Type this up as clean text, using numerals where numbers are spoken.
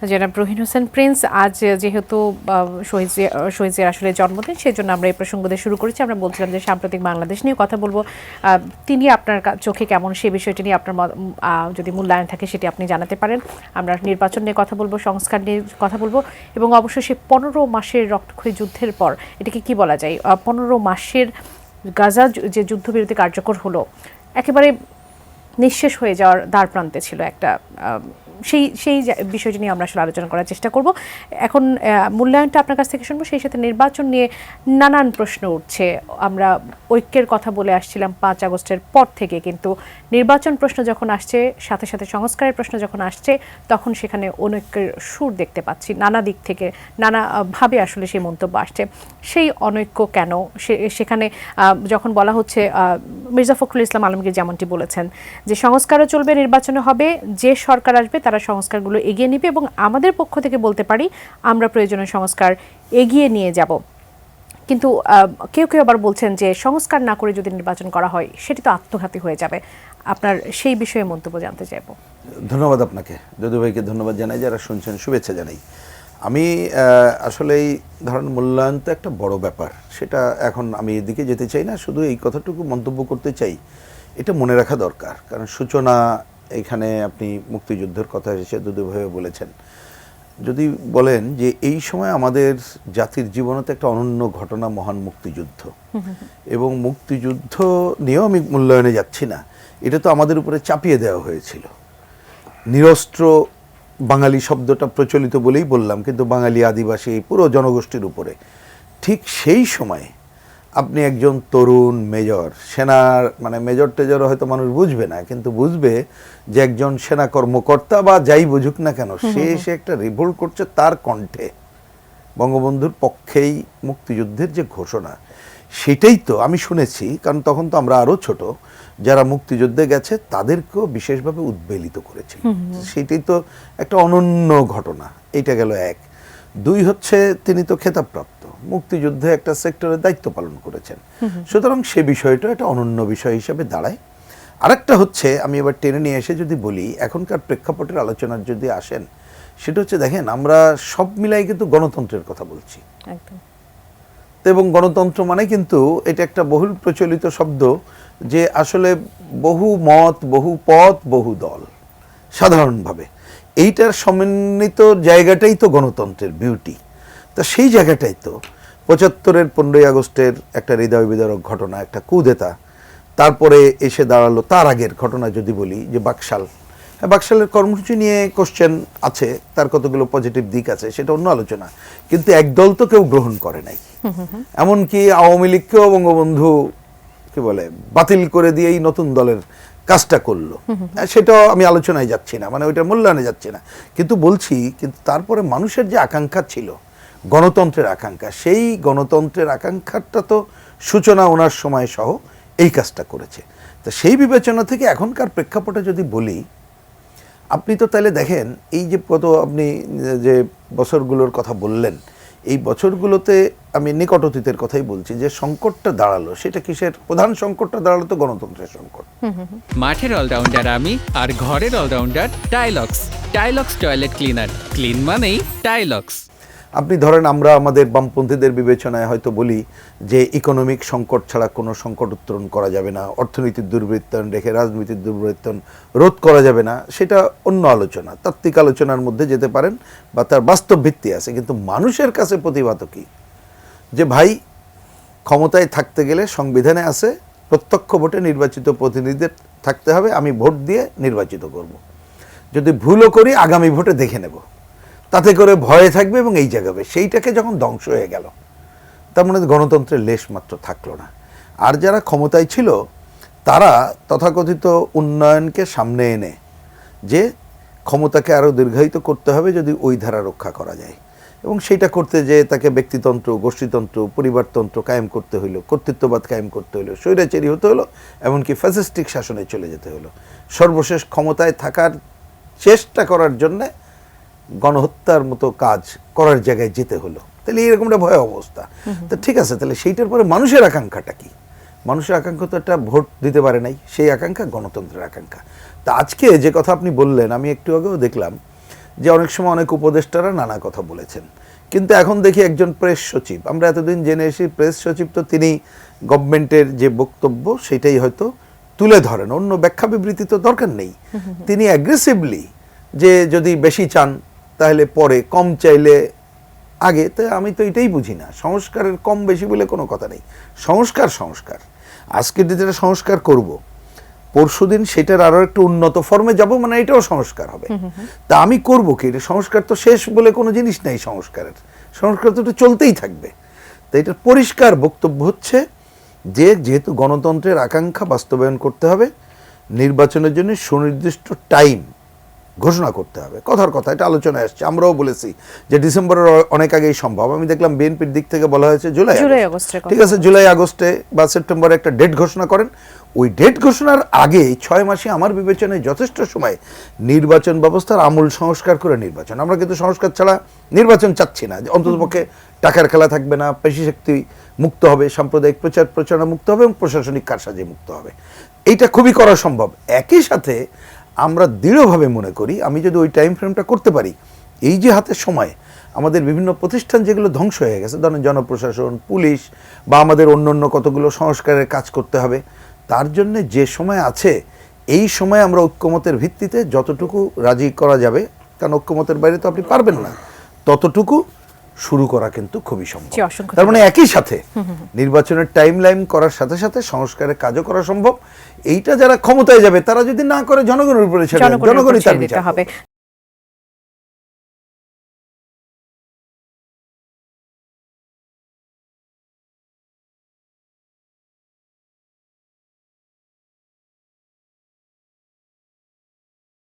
জনাব রহিন হোসেন প্রিন্স, আজ যেহেতু শহীদের আসলে জন্মদিন, সেই জন্য আমরা এই প্রসঙ্গ দিয়ে শুরু করেছি। আমরা বলছিলাম যে সাম্প্রতিক বাংলাদেশ নিয়ে কথা বলবো। তিনি আপনার চোখে কেমন, সেই বিষয়টি নিয়ে আপনার যদি মূল্যায়ন থাকে সেটি আপনি জানাতে পারেন। আমরা নির্বাচন নিয়ে কথা বলবো, সংস্কার নিয়ে কথা বলবো, এবং অবশ্যই 15 মাসের রক্তক্ষয়ী যুদ্ধের পর এটাকে কি বলা যায়, 15 মাসের গাজা যে যুদ্ধবিরতি কার্যকর হলো, একেবারে নিঃশেষ হয়ে যাওয়ার দ্বার প্রান্তে ছিল একটা, সেই বিষয়টি নিয়ে আমরা আসলে আলোচনা করার চেষ্টা করব। এখন মূল্যায়নটা আপনার কাছ থেকে শুনবো, সেই সাথে নির্বাচন নিয়ে নানান প্রশ্ন উঠছে। আমরা ঐক্যের কথা বলে আসছিলাম 5 আগস্টের পর থেকে, কিন্তু নির্বাচন প্রশ্ন যখন আসছে, সাথে সাথে সংস্কারের প্রশ্ন যখন আসছে, তখন সেখানে অনৈক্যের সুর দেখতে পাচ্ছি। নানা দিক থেকে নানাভাবে আসলে সেই মন্তব্য আসছে। সেই অনৈক্য কেন? সেখানে যখন বলা হচ্ছে, মির্জা ফখরুল ইসলাম আলমগীর যেমনটি বলেছেন যে সংস্কারও চলবে, নির্বাচনও হবে, যে সরকার আসবে তারা সংস্কারগুলো এগিয়ে নিবে, এবং আমাদের পক্ষ থেকে বলতে পারি আমরা প্রয়োজনীয় সংস্কার এগিয়ে নিয়ে যাব। কিন্তু কেউ কেউ আবার বলছেন যে সংস্কার না করে যদি নির্বাচন করা হয় সেটি তো আত্মঘাতী হয়ে যাবে। আপনার সেই বিষয়ে মন্তব্য জানতে চাইব। ধন্যবাদ আপনাকে, যদু ভাইকে ধন্যবাদ জানাই, যারা শুনছেন শুভেচ্ছা জানাই। আমি আসলেই ধরেন মূল্যায়ন তো একটা বড় ব্যাপার, সেটা এখন আমি এদিকে যেতে চাই না, শুধু এই কথাটুকু মন্তব্য করতে চাই, এটা মনে রাখা দরকার। কারণ সূচনা, এখানে আপনি মুক্তিযুদ্ধের কথা এসে দুদুভাইও বলেছেন, যদি বলেন যে এই সময় আমাদের জাতির জীবনে তো একটা অনন্য ঘটনা মহান মুক্তিযুদ্ধ, এবং মুক্তিযুদ্ধ নিয়েও আমি মূল্যায়নে যাচ্ছি না, এটা তো আমাদের উপরে চাপিয়ে দেওয়া হয়েছিল। নিরস্ত্র বাঙালি শব্দটা প্রচলিত বলেই বললাম, কিন্তু বাঙালি আদিবাসী পুরো জনগোষ্ঠীর উপরে। ঠিক সেই সময়ে আপনি একজন তরুণ মেজর, সেনার মানে মেজর টেজর হয়তো মানুষ বুঝবে না, কিন্তু বুঝবে যে একজন সেনা কর্মকর্তা বা যাই বুঝুক না কেন, সে এসে একটা রিভোল্ট করছে তার কণ্ঠে, বঙ্গবন্ধুর পক্ষেই মুক্তিযুদ্ধের যে ঘোষণা, সেটাই তো আমি শুনেছি। কারণ তখন তো আমরা আরও ছোট, যারা মুক্তিযুদ্ধে গেছে তাদেরকেও বিশেষভাবে উদ্বেলিত করেছে। সেটাই তো একটা অনন্য ঘটনা। এইটা গেল এক। দুই হচ্ছে, তিনি তো খেতাবপ্রাপ্ত, মুক্তিযুদ্ধে একটা সেক্টরের দায়িত্ব পালন করেছেন, সুতরাং সে বিষয়টা একটা অনন্য বিষয় হিসেবে দাঁড়ায়। আরেকটা হচ্ছে, আমি এবার টেনে নিয়ে এসে যদি বলি, এখনকার প্রেক্ষাপটের আলোচনার যদি আসেন, সেটা হচ্ছে দেখেন আমরা সব মিলাই কিন্তু গণতন্ত্রের কথা বলছি, এবং গণতন্ত্র মানে কিন্তু এটা একটা বহুল প্রচলিত শব্দ, যে আসলে বহু মত, বহু পথ, বহু দল, সাধারণভাবে এইটার সমন্বিত জায়গাটাই তো গণতন্ত্রের বিউটি। তা সেই জায়গাটাই তো 75-এর 15ই আগস্টের একটা হৃদয় বিদারক ঘটনা, একটা কুদেতা, তারপরে এসে দাঁড়ালো তার আগের ঘটনা যদি বলি যে বাকশাল। হ্যাঁ, বাকশালের কর্মসূচি নিয়ে কোশ্চেন আছে, তার কতগুলো পজিটিভ দিক আছে, সেটা অন্য আলোচনা, কিন্তু একদল তো কেউ গ্রহণ করে নাই। এমনকি আওয়ামী লীগকেও বঙ্গবন্ধু কি বলে বাতিল করে দিয়েই নতুন দলের কাজটা করলো, সেটাও আমি আলোচনায় যাচ্ছি না, মানে ওইটা মূল্যায়নে যাচ্ছি না, কিন্তু বলছি, কিন্তু তারপরে মানুষের যে আকাঙ্ক্ষা ছিল, গণতন্ত্রের আকাঙ্ক্ষা, সেই গণতন্ত্রের আকাঙ্ক্ষাটা তো সূচনা ওনার সময় সহ এই কাজটা করেছে। তো সেই বিবেচনা থেকে এখনকার প্রেক্ষাপটে যদি বলি, আপনি তো তাহলে দেখেন এই যে কত আপনি যে বছরগুলোর কথা বললেন, এই বছরগুলোতে আমি নিকট অতীতের কথাই বলছি, যে সংকটটা দাঁড়ালো, সেটা কিসের প্রধান সংকটটা দাঁড়ালো? তো গণতন্ত্রের সংকট। মাঠের অলরাউন্ডার আমি, আর ঘরের allrounder Taylux. Taylux toilet cleaner, clean মানেই টাইলক্স। আপনি ধরেন আমরা আমাদের বামপন্থীদের বিবেচনায় হয়তো বলি যে ইকোনমিক সংকট ছাড়া কোনো সংকট উত্তরণ করা যাবে না, অর্থনীতির দুর্বৃত্তায়ন রেখে রাজনীতির দুর্বৃত্তায়ন রোধ করা যাবে না, সেটা অন্য আলোচনা, তাত্ত্বিক আলোচনার মধ্যে যেতে পারেন বা তার বাস্তব ভিত্তি আছে। কিন্তু মানুষের কাছে প্রতিভাত কি, যে ভাই ক্ষমতায় থাকতে গেলে সংবিধানে আছে প্রত্যক্ষ ভোটে নির্বাচিত প্রতিনিধিদের থাকতে হবে, আমি ভোট দিয়ে নির্বাচিত করব, যদি ভুলও করি আগামী ভোটে দেখে নেব, তাতে করে ভয়ে থাকবে এবং এই জায়গাবে, সেইটাকে যখন ধ্বংস হয়ে গেল, তার মানে গণতন্ত্রের লেশ মাত্র থাকলো না। আর যারা ক্ষমতায় ছিল তারা তথাকথিত উন্নয়নকে সামনে এনে যে ক্ষমতাকে আরও দীর্ঘায়িত করতে হবে যদি ওই ধারা রক্ষা করা যায়, এবং সেইটা করতে যে তাকে ব্যক্তিতন্ত্র, গোষ্ঠীতন্ত্র, পরিবারতন্ত্র কায়েম করতে হইলো, কর্তৃত্ববাদ কায়েম করতে হইলো, স্বৈরাচারী হতে হলো, এমনকি ফ্যাসিস্টিক শাসনে চলে যেতে হলো, সর্বশেষ ক্ষমতায় থাকার চেষ্টা করার জন্যে গণহত্যার মতো কাজ করার জায়গায় যেতে হলো। তাহলে এইরকমটা ভয় অবস্থা। তো ঠিক আছে, তাহলে সেইটার পরে মানুষের আকাঙ্ক্ষাটা কি? মানুষের আকাঙ্ক্ষা তো একটা ভোট দিতে পারে নাই, সেই আকাঙ্ক্ষা গণতন্ত্রের আকাঙ্ক্ষা। তা আজকে যে কথা আপনি বললেন, আমি একটু আগেও দেখলাম যে অনেক সময় অনেক উপদেষ্টারা নানা কথা বলেছেন, কিন্তু এখন দেখি একজন প্রেস সচিব, আমরা এতদিন জেনে এসেছি প্রেস সচিব তো তিনি গভর্নমেন্টের যে বক্তব্য সেটাই হয়তো তুলে ধরেন, অন্য ব্যাখ্যা বিবৃতি তো দরকার নেই। তিনি অ্যাগ্রেসিভলি যে যদি বেশি চান তাহলে পরে, কম চাইলে আগে, তো আমি তো এটাই বুঝি না। সংস্কারের কম বেশি বলে কোনো কথা নেই, সংস্কার সংস্কার। আজকে যেটা সংস্কার করব, পরশুদিন সেটার আরো একটু উন্নত ফর্মে যাব, মানে এটাও সংস্কার হবে। তা আমি করব কি? এটা সংস্কার তো শেষ বলে কোনো জিনিস নাই সংস্কারের, সংস্কার তো একটু চলতেই থাকবে। তো এটার পরিষ্কার বক্তব্য হচ্ছে যে যেহেতু গণতন্ত্রের আকাঙ্ক্ষা বাস্তবায়ন করতে হবে, নির্বাচনের জন্য সুনির্দিষ্ট টাইম ঘোষণা করতে হবে। কথার কথা এটা আলোচনায় আসছে, আমরাও বলেছি যে ডিসেম্বরের অনেক আগেই সম্ভব। আমি দেখলাম বিএনপির দিক থেকে বলা হয়েছে জুলাই আগস্ট। ঠিক আছে, জুলাই আগস্টে বা সেপ্টেম্বরে একটা ডেট ঘোষণা করেন। ওই ডেট ঘোষণার আগে 6 মাসে আমার বিবেচনায় যথেষ্ট সময় নির্বাচন ব্যবস্থার আমূল সংস্কার করে নির্বাচন। আমরা কিন্তু সংস্কার ছাড়া নির্বাচন চাচ্ছি না, যে অন্ততপক্ষে টাকার খেলা থাকবে না, পেশি শক্তি মুক্ত হবে, সাম্প্রদায়িক প্রচার প্রচারণা মুক্ত হবে এবং প্রশাসনিক কারসাজি মুক্ত হবে। এইটা খুবই করা সম্ভব। একই সাথে আমরা দৃঢ়ভাবে মনে করি আমি যদি ওই টাইম ফ্রেমটা করতে পারি, এই যে হাতে সময়, আমাদের বিভিন্ন প্রতিষ্ঠান যেগুলো ধ্বংস হয়ে গেছে, ধরেন জনপ্রশাসন, পুলিশ বা আমাদের অন্য অন্য কতগুলো সংস্কারের কাজ করতে হবে, তার জন্য যে সময় আছে এই সময় আমরা ঐক্যমতের ভিত্তিতে যতটুকু রাজি করা যাবে, কারণ ঐক্যমতের বাইরে তো আপনি পারবেন না, ততটুকু শুরু করা কিন্তু খুবই সম্ভব। জি, অসংখ্য তার মানে একই সাথে নির্বাচনের টাইম লাইন করার সাথে সাথে সংস্কারের কাজও করা সম্ভব। এইটা যারা ক্ষমতায় যাবে তারা যদি না করে জনগণের উপরে ছেড়ে দেন, জনগণই তার বিচার করবে।